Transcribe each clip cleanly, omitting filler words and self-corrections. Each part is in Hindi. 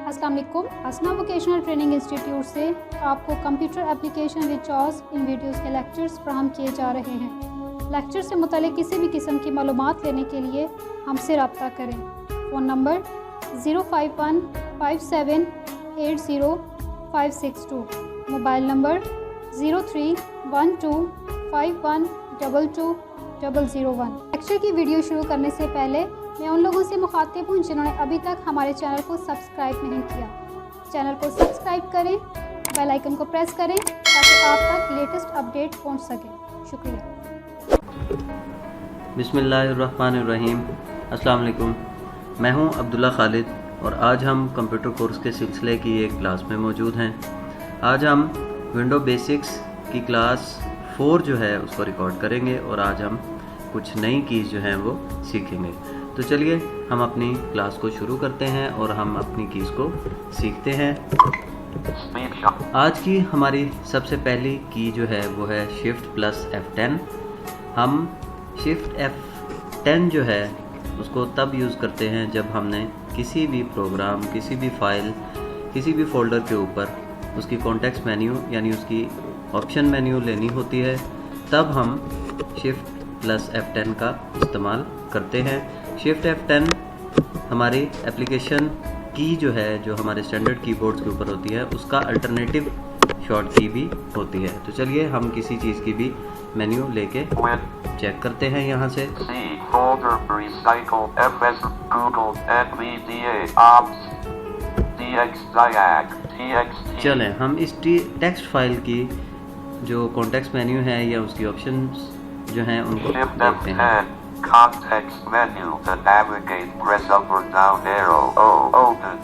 अस्सलाम वालेकुम। असना वोकेशनल ट्रेनिंग इंस्टीट्यूट से आपको कंप्यूटर एप्लीकेशन विद चॉस इन वीडियोज़ के लेक्चर्स फराहम किए जा रहे हैं। लेक्चर से मुतालिक किसी भी किस्म की मालूमात लेने के लिए हमसे रब्ता करें। Phone number 05157805562, mobile number 0312512201। Lecture की वीडियो शुरू करने से पहले मैं उन लोगों से मुखातिब हूँ जिन्होंने अभी तक हमारे चैनल को सब्सक्राइब नहीं किया। चैनल को सब्सक्राइब करें, बेल आइकन को प्रेस करें ताकि आप तक लेटेस्ट अपडेट पहुँच सके। शुक्रिया। बिस्मिल्लाहिर्रहमानिर्रहीम। अस्सलाम वालेकुम। मैं हूं अब्दुल्ला खालिद और आज हम कंप्यूटर कोर्स के सिलसिले की एक क्लास में मौजूद हैं। आज हम विंडो बेसिक्स की क्लास 4 जो है उसको रिकॉर्ड करेंगे और आज हम कुछ नई कीज़ जो हैं वो सीखेंगे। तो चलिए हम अपनी क्लास को शुरू करते हैं और हम अपनी कीज़ को सीखते हैं। आज की हमारी सबसे पहली की जो है वो है शिफ्ट प्लस F10। हम शिफ्ट F10 जो है उसको तब यूज़ करते हैं जब हमने किसी भी प्रोग्राम, किसी भी फाइल, किसी भी फोल्डर के ऊपर उसकी कॉन्टेक्स्ट मेन्यू यानी उसकी ऑप्शन मेन्यू लेनी होती है, तब हम शिफ्ट प्लस F10 का इस्तेमाल करते हैं। शिफ्ट F10 हमारी एप्लीकेशन की जो है, जो हमारे स्टैंडर्ड कीबोर्ड्स के ऊपर होती है, उसका अल्टरनेटिव शॉर्ट की भी होती है। तो चलिए हम किसी चीज़ की भी मेन्यू लेके चेक करते हैं यहाँ से। Folder recycle FS Google NVDA ops DXDiag TXT। चलें हम इस टेक्स्ट फाइल की जो कॉन्टेक्स्ट मेन्यू है या उसकी ऑप्शंस जो हैं उनको देखते हैं। Context menu to navigate, press up or down arrow. Open.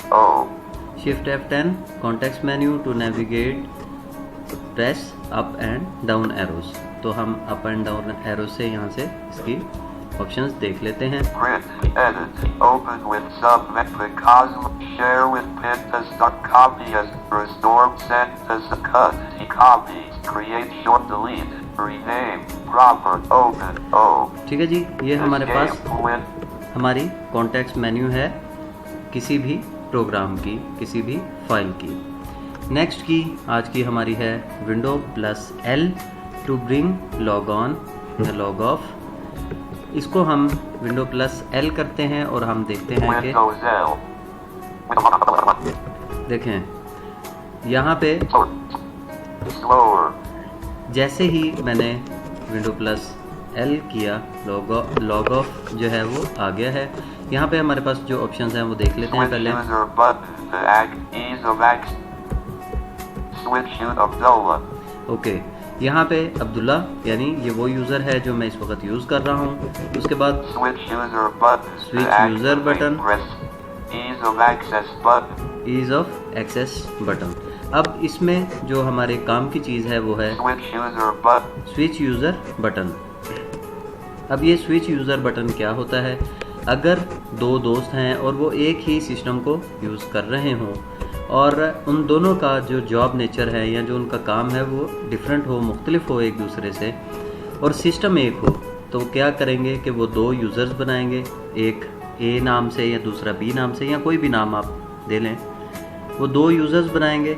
Shift F10 context menu to navigate, press up and down arrows। तो हम up and down arrows से यहाँ से इसकी ऑप्शंस देख लेते हैं। Print, edit, open with submetric Cosmo, share with pin to start, copy as, restore, send as a cut, copy, create, short, delete, rename, proper, open, ठीक है जी, ये हमारे पास हमारी कॉन्टेक्स्ट मेन्यू है किसी भी प्रोग्राम की, किसी भी फाइल की। नेक्स्ट की आज की हमारी है window plus L to bring log on या लॉग ऑफ। इसको हम विंडो प्लस L करते हैं और हम देखते हैं कि देखें यहाँ पे जैसे ही मैंने विंडो प्लस L किया, लॉग ऑफ जो है वो आ गया है। यहाँ पे हमारे पास जो ऑप्शंस हैं वो देख लेते हैं पहले। ओके, यहाँ पे अब्दुल्ला यानी ये वो यूज़र है जो मैं इस वक्त यूज़ कर रहा हूँ। उसके बाद switch user button, ease of access button. अब इसमें जो हमारे काम की चीज़ है वो है स्विच यूज़र बटन। अब ये स्विच यूज़र बटन क्या होता है? अगर दो दोस्त हैं और वो एक ही सिस्टम को यूज़ कर रहे हों और उन दोनों का जो जॉब नेचर है या जो उनका काम है वो डिफरेंट हो, मुख्तलिफ हो एक दूसरे से, और सिस्टम एक हो, तो क्या करेंगे कि वो दो यूज़र्स बनाएंगे, एक A नाम से या दूसरा B नाम से या कोई भी नाम आप दे लें। वो दो यूज़र्स बनाएंगे।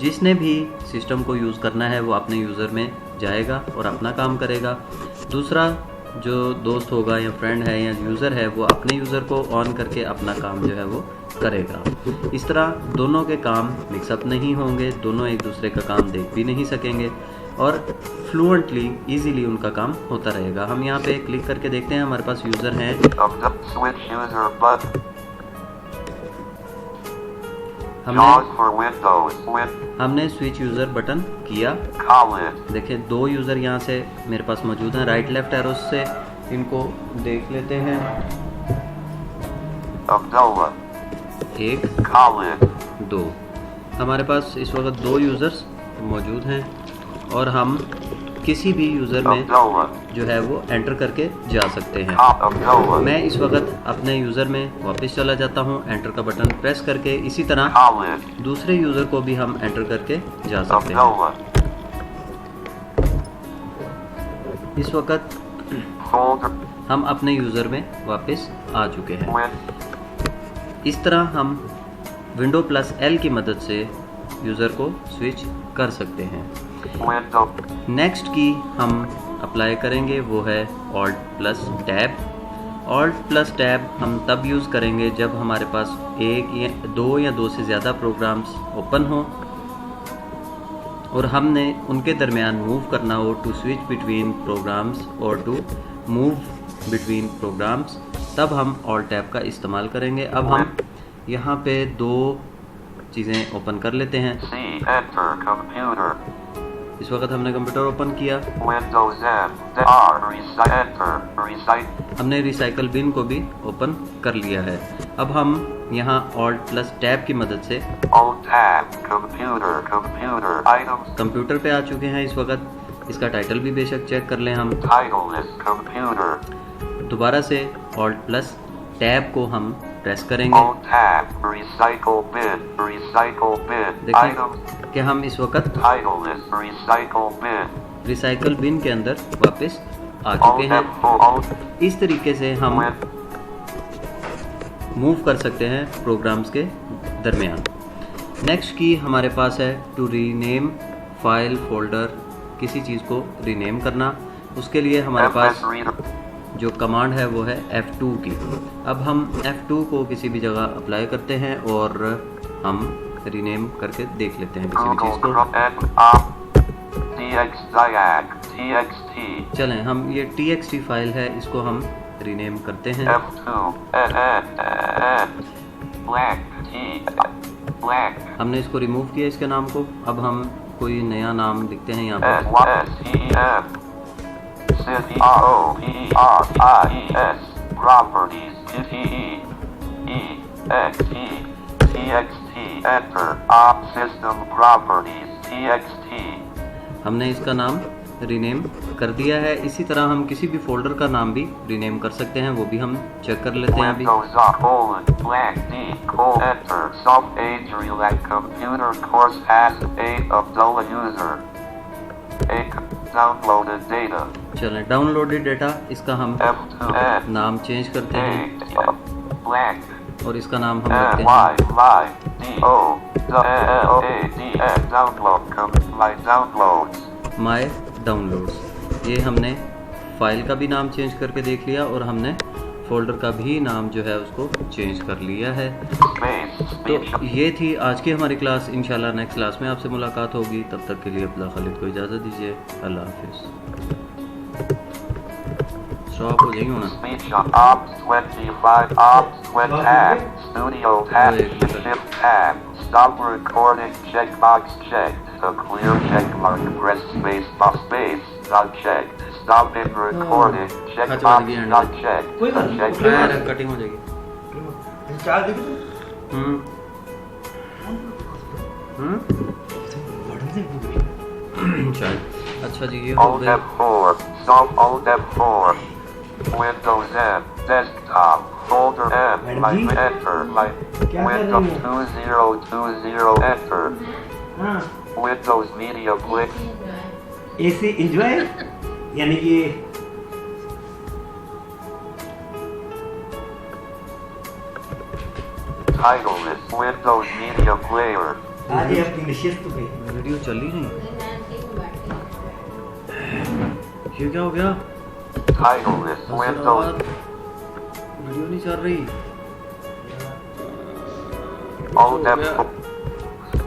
जिसने भी सिस्टम को यूज़ करना है वो अपने यूज़र में जाएगा और अपना काम करेगा। दूसरा जो दोस्त होगा या फ्रेंड है या यूज़र है वो अपने यूज़र को ऑन करके अपना काम जो है वो करेगा। इस तरह दोनों के काम मिक्सअप नहीं होंगे, दोनों एक दूसरे का काम देख भी नहीं सकेंगे और फ्लुएंटली ईजीली उनका काम होता रहेगा। हम यहाँ पे क्लिक करके देखते हैं, हमारे पास यूज़र हैं। हमने स्विच यूज़र बटन किया। देखिए दो यूज़र यहाँ से मेरे पास मौजूद हैं। राइट लेफ्ट एरोस से इनको देख लेते हैं। एक, दो, हमारे पास इस वक्त दो यूज़र्स मौजूद हैं और हम किसी भी यूज़र में जो है वो एंटर करके जा सकते हैं। मैं इस वक्त अपने यूज़र में वापस चला जाता हूँ एंटर का बटन प्रेस करके। इसी तरह दूसरे यूज़र को भी हम एंटर करके जा सकते हैं। इस वक्त हम अपने यूज़र में वापस आ चुके हैं। इस तरह हम विंडो प्लस एल की मदद से यूज़र को स्विच कर सकते हैं। Window. नेक्स्ट की हम अप्लाई करेंगे वो है alt plus tab. Alt plus tab हम तब यूज़ करेंगे जब हमारे पास दो या दो से ज़्यादा प्रोग्राम्स ओपन हो और हमने उनके दरमियान मूव करना हो, टू स्विच बिटवीन प्रोग्राम्स और टू मूव बिटवीन प्रोग्राम्स, तब हम ऑल्ट टैब का इस्तेमाल करेंगे। अब हम यहाँ पे दो चीज़ें ओपन कर लेते हैं। C. Enter. Computer. इस वक्त हमने कंप्यूटर ओपन किया। Windows M. R. Enter. Recycle. हमने रिसाइकल बिन को भी ओपन कर लिया है। अब हम यहाँ ऑल्ट प्लस टैब की मदद से Alt Tab. Computer. Computer. Items. Computer पे आ चुके हैं। इस वक्त इसका टाइटल भी बेशक चेक कर लें हम। Title is Computer. दोबारा से ऑल्ट प्लस टैब को हम प्रेस करेंगे। Alt Tab. Recycle Bin. Recycle Bin. देखिए Items. कि हम इस वक्त Title is Recycle Bin. Recycle bin के अंदर वापस आ चुके Alt हैं। F4. Alt. इस तरीके से हम Win. मूव कर सकते हैं प्रोग्राम्स के दरमियान। नेक्स्ट की हमारे पास है टू रीनेम फाइल फोल्डर, किसी चीज़ को रीनेम करना। उसके लिए हमारे पास FS Reader. जो कमांड है वो है F2 की। अब हम F2 को किसी भी जगह अप्लाई करते हैं और हम रीनेम करके देख लेते हैं किसी भी Google चीज़ को। Chrome N. Op. TX Diag. TXT. चलें, हम ये TXT फाइल है, इसको हम रीनेम करते हैं। F2. N. Blank. T. Blank. हमने इसको रिमूव किया इसके नाम को। अब हम कोई नया नाम लिखते हैं यहाँ पर। SYSEM. CROPERIES. Properties. TEXT. TXT. Enter. Op. System Properties. TXT. हमने इसका नाम रीनेम कर दिया है। इसी तरह हम किसी भी फोल्डर का नाम भी रीनेम कर सकते हैं, वो भी हम चेक कर लेते हैं अभी। Windows off, colon, blank, D, colon, enter, sub age relax computer course has 8 Abdullah user. 8 downloaded data. चलें, डाउनलोडेड डेटा, इसका हम F2N, नाम चेंज करते हैं 8, blank, और इसका नाम हम रखते हैं Y, D, O, A, D, N, download, my downloads. My downloads. ये हमने फाइल का भी नाम चेंज करके देख लिया और हमने फोल्डर का भी नाम जो है उसको चेंज कर लिया है। Space, तो speech, ये थी आज की हमारी क्लास। इंशाल्लाह नेक्स्ट क्लास में आपसे मुलाकात होगी। तब तक के लिए अब्दुल्ला खालिद को इजाज़त दीजिए। अल्लाह हाफिज़। स्टॉप हो जाएगी होना। speech on Ops 25, Ops 20 tab, studio tab, shift tab, stop recording checkbox checked, a clear checkmark, press space bar space, not checked, stop in recording, checkbox not checked, the check cutting हो जाएगी। शायद। अच्छा जी, ये हो Alt गया। F4, stop Alt F4, Windows M, desktop, folder M, my enter, my Windows 2020 enter, Windows Media Player. ऐसे एंजॉय यानी कि Title is Windows Media Player. आज आपकी निश्चित पे वीडियो चल ही नहीं। ये क्या हो गया? Title is Windows. वीडियो नहीं चल रही। Alt F4,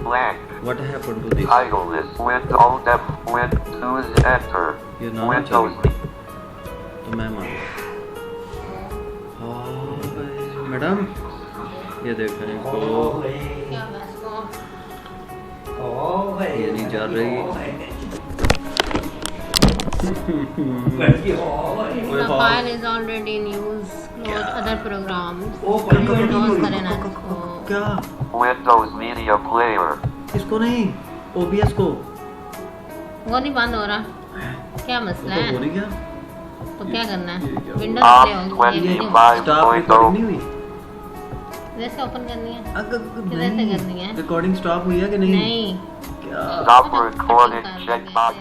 blank. What happened to this? Title is Windows Alt F Windows enter. ये नाम Windows. तो मैं मान मैडम, ये देखें इसको, ये नहीं चल रही। The file is already in use. Close other programs. Close करें ना इसको। क्या? Windows Media Player. इसको नहीं, OBS को। वो नहीं बंद हो रहा, क्या मसला तो हो है? नहीं गया। तो क्या करना है? Ops विंडोज से होगी। 25. स्टॉप रिकॉर्डिंग नहीं हुई। जैसे ओपन करनी है, किधर से करनी है? रिकॉर्डिंग स्टॉप हुई है कि नहीं? नहीं। क्या? Stop recording checkbox